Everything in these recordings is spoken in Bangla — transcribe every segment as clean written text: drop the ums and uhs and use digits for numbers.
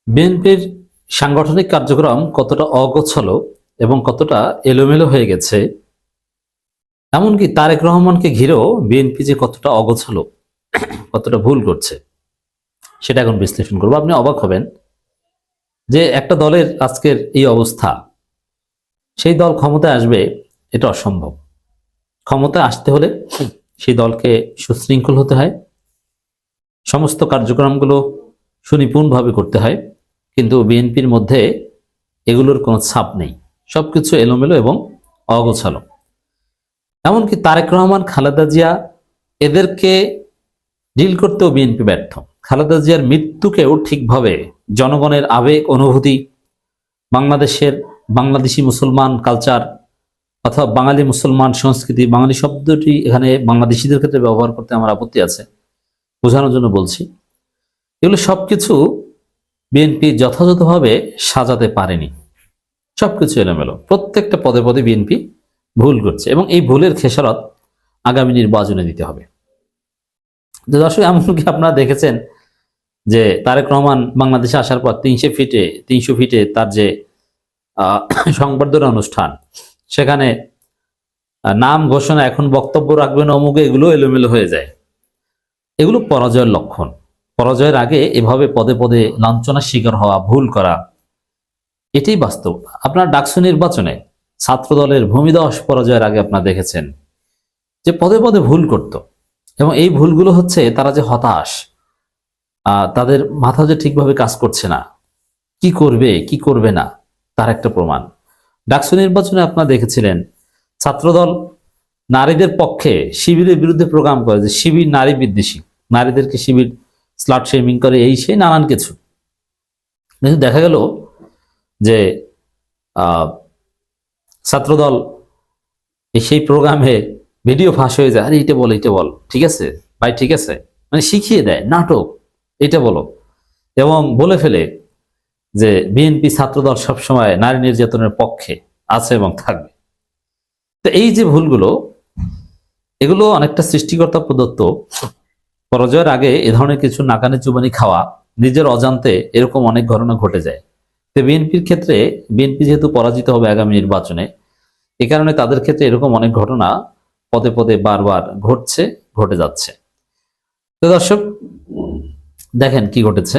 বিএনপির সাংগঠনিক কার্যক্রম কতটা অগোছালো এবং কতটা এলোমেলো হয়ে গেছে, এমনকি তারেক রহমানকে ঘিরেও বিএনপি যে কতটা অগোছালো, কতটা ভুল করছে, সেটা এখন বিশ্লেষণ করবো। আপনি অবাক হবেন যে একটা দলের আজকের এই অবস্থা, সেই দল ক্ষমতায় আসবে এটা অসম্ভব। ক্ষমতায় আসতে হলে সেই দলকে সুশৃঙ্খল হতে হয়, সমস্ত কার্যক্রমগুলো সুনিপুণভাবে করতে হয়, কিন্তু বিএনপির মধ্যে এগুলোর কোনো ছাপ নেই, সবকিছু এলোমেলো এবং অগোছালো। এমনকি তারেক রহমান, খালেদা জিয়া, এদেরকে ডিল করতেও বিএনপি ব্যর্থ। খালেদা জিয়ার মৃত্যুকেও ঠিকভাবে জনগণের আবেগ, অনুভূতি, বাংলাদেশি মুসলমান কালচার অথবা বাঙালি মুসলমান সংস্কৃতি, বাঙালি শব্দটি এখানে বাংলাদেশিদের ক্ষেত্রে ব্যবহার করতে আমার আপত্তি আছে, বোঝানোর জন্য বলছি। এগুলো সবকিছু বিএনপি যথাযথভাবে সাজাতে পারেনি, সবকিছু এলোমেলো, প্রত্যেকটা পদে পদে বিএনপি ভুল করছে এবং এই ভুলের খেসারত আগামী নির্বাচনে দিতে হবে। দর্শক, এমনকি আপনারা দেখেছেন যে তারেক রহমান বাংলাদেশে আসার পর 300 ফিটে তার যে সংবর্ধনা অনুষ্ঠান, সেখানে নাম ঘোষণা, এখন বক্তব্য রাখবেন অমুকে, এগুলো এলোমেলো হয়ে যায়। এগুলো পরাজয়ের লক্ষণ। পরাজয়ের আগে এভাবে পদে পদে লাঞ্ছনার শিকার হওয়া, ভুল করা, এটাই বাস্তব। আপনার ডাকসু নির্বাচনে ছাত্র দলের ভূমিধস পরাজয়ের আগে আপনারা দেখেছেন যে পদে পদে ভুল করত, এবং এই ভুলগুলো হচ্ছে তারা যে হতাশ, তাদের মাথা যে ঠিকভাবে কাজ করছে না, কি করবে কি করবে না তার একটা প্রমাণ। ডাকসু নির্বাচনে আপনারা দেখেছিলেন ছাত্রদল নারীদের পক্ষে শিবিরের বিরুদ্ধে প্রোগ্রাম করে যে শিবির নারী বিদ্বেষী, নারীদেরকে শিবির স্লাট শেমিং করে, এই সেই নানান কিছু। কিন্তু দেখা গেল যে ছাত্রদল সেই প্রোগ্রামে ভিডিও ফাঁস হয়ে যায়, আরে এটা বল, এটা বল, ঠিক আছে ভাই, ঠিক আছে, মানে শিখিয়ে দেয় নাটক, এটা বলো, এবং বলে ফেলে যে বিএনপি ছাত্রদল সবসময় নারী নির্যাতনের পক্ষে আছে এবং থাকবে। তো এই যে ভুলগুলো, এগুলো অনেকটা সৃষ্টিকর্তা প্রদত্ত। পরাজয়ের আগে এ ধরনের কিছু নাকানি চুবানি খাওয়া, নিজের অজান্তে এরকম অনেক ঘটনা ঘটে যায়। তো বিএনপির ক্ষেত্রে, বিএনপি যেহেতু পরাজিত হবে আগামী নির্বাচনে, এ কারণে তাদের ক্ষেত্রে এরকম অনেক ঘটনা পদে পদে বারবার ঘটে যাচ্ছে। তো দর্শক, দেখেন কি ঘটেছে।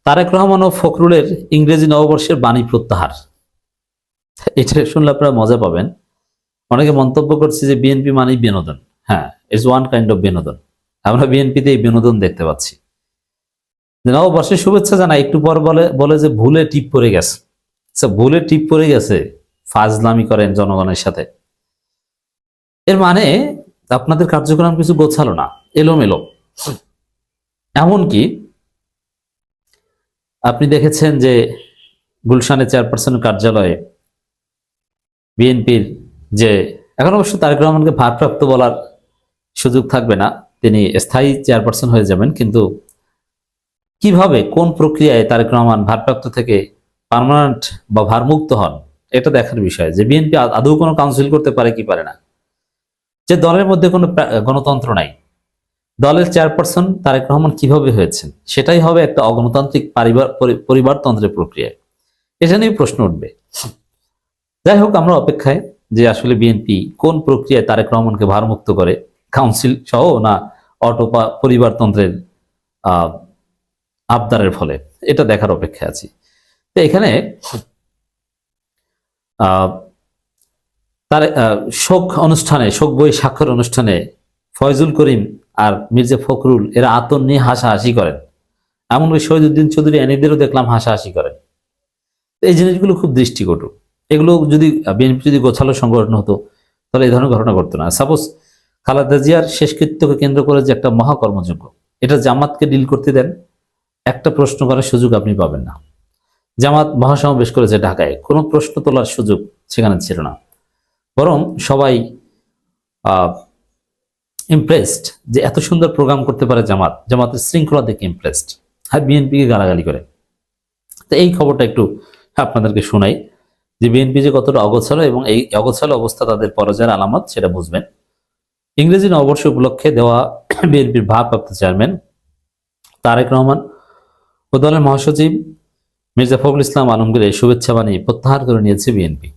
তারেক রহমান ও ফখরুলের ইংরেজি নববর্ষের বাণী প্রত্যাহার, এটা শুনলে আপনারা মজা পাবেন। অনেকে মন্তব্য করছে যে বিএনপি মানেই বিনোদন। হ্যাঁ, ইটস ওয়ান কাইন্ড অফ বিনোদন। আমরা বিএনপিতে এই বিনোদন দেখতে পাচ্ছি। নববর্ষের শুভেচ্ছা জানাই, একটু পর বলে যে ভুলে টিপ পড়ে গেছে। ভুলে টিপ পড়ে গেছে, ফাজলামি করেন জনগণের সাথে। এর মানে আপনাদের কার্যক্রম কিছু গোছালো না, এলোমেলো। এমনকি আপনি দেখেছেন যে গুলশানে চেয়ারপারসনের কার্যালয়ে বিএনপির যে, এখন অবশ্য তারেক রহমানকে ভারপ্রাপ্ত বলার সুযোগ থাকবে না, তিনি স্থায়ী চেয়ারপারসন হয়ে যাবেন, কিন্তু কিভাবে, কোন প্রক্রিয়ায় তারেক রহমান ভারপ্রাপ্ত থেকে পার্মানেন্ট বা ভারমুক্ত হন, এটা দেখার বিষয়। যে বিএনপি আদৌ কোনো কাউন্সিল করতে পারে কি পারে না, যে দলের মধ্যে কোনো গণতন্ত্র নাই, দলের চেয়ারপারসন তারেক রহমান কিভাবে হয়েছেন, সেটাই হবে একটা অগণতান্ত্রিক পরিবারতন্ত্রের প্রক্রিয়া। এটা নিয়ে প্রশ্ন উঠবে। যাই হোক, আমরা অপেক্ষায় যে আসলে বিএনপি কোন প্রক্রিয়ায় তারেক রহমানকে ভারমুক্ত করে, কাউন্সিল সহ না অটো পরিবারতন্ত্রের আবদারের ফলে, এটা দেখার অপেক্ষায় আছি। তো এখানে তার শোক বই স্বাক্ষর অনুষ্ঠানে ফয়জুল করিম আর মির্জা ফখরুল এরা আতর নিয়ে হাসাহাসি করেন, এমনকি শহীদুদ্দিন চৌধুরী এনিদেরও দেখলাম হাসাহাসি করেন। এই জিনিসগুলো খুব দৃষ্টিকটু। এগুলো যদি বিএনপি যদি গোছালো সংগঠন হতো, তাহলে এই ধরনের ঘটনা ঘটতো না। সাপোজ খালেদা জিয়ার শেষকৃত্যকে কেন্দ্র করে যে একটা মহাকর্মযজ্ঞ, এটা জামাতকে ডিল করতে দেন, একটা প্রশ্ন করার সুযোগ আপনি পাবেন না। জামাত মহাসমাবেশ করেছে ঢাকায়, কোনো প্রশ্ন তোলার সুযোগ সেখানে ছিল না, বরং সবাই ইমপ্রেসড যে এত সুন্দর প্রোগ্রাম করতে পারে জামাতের শৃঙ্খলা দেখে ইমপ্রেসড, আর বিএনপিকে গালাগালি করে। তো এই খবরটা একটু আপনাদেরকে শোনাই যে বিএনপি যে কতটা অগোছালো, এবং এই অগোছালো অবস্থা তাদের পরাজয়ের আলামত, সেটা বুঝবেন। ইংরেজি নববর্ষ উপলক্ষে দেওয়া বিএনপির ভারপ্রাপ্ত চেয়ারম্যান তারেক রহমান ও দলের মহাসচিব মির্জা ফখরুল ইসলাম আলমগীরের শুভেচ্ছা বাণী প্রত্যাহার করে নিয়েছে বিএনপি।